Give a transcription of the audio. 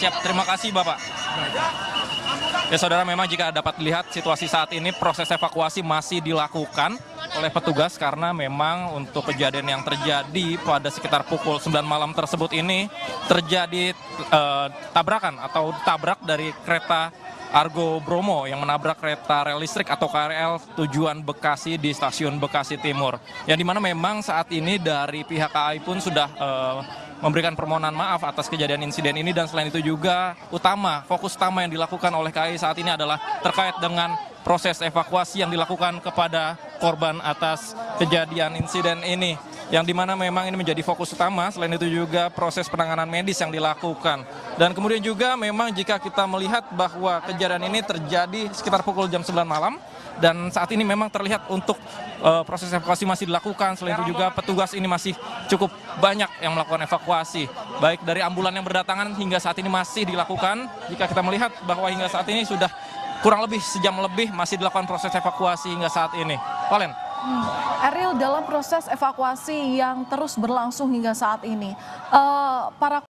Siap, terima kasih Bapak. Ya saudara, memang jika dapat dilihat situasi saat ini proses evakuasi masih dilakukan oleh petugas karena memang untuk kejadian yang terjadi pada sekitar pukul 9 malam tersebut ini terjadi tabrakan atau tabrak dari kereta Argo Bromo yang menabrak kereta rel listrik atau KRL tujuan Bekasi di stasiun Bekasi Timur. Yang dimana memang saat ini dari pihak KAI pun sudah memberikan permohonan maaf atas kejadian insiden ini, dan selain itu juga fokus utama yang dilakukan oleh KAI saat ini adalah terkait dengan proses evakuasi yang dilakukan kepada korban atas kejadian insiden ini. Yang dimana memang ini menjadi fokus utama, selain itu juga proses penanganan medis yang dilakukan. Dan kemudian juga memang jika kita melihat bahwa kejadian ini terjadi sekitar pukul jam 9 malam, dan saat ini memang terlihat untuk proses evakuasi masih dilakukan. Selain itu juga petugas ini masih cukup banyak yang melakukan evakuasi, baik dari ambulan yang berdatangan hingga saat ini masih dilakukan. Jika kita melihat bahwa hingga saat ini sudah kurang lebih sejam lebih masih dilakukan proses evakuasi hingga saat ini. Valen. Ariel, dalam proses evakuasi yang terus berlangsung hingga saat ini, para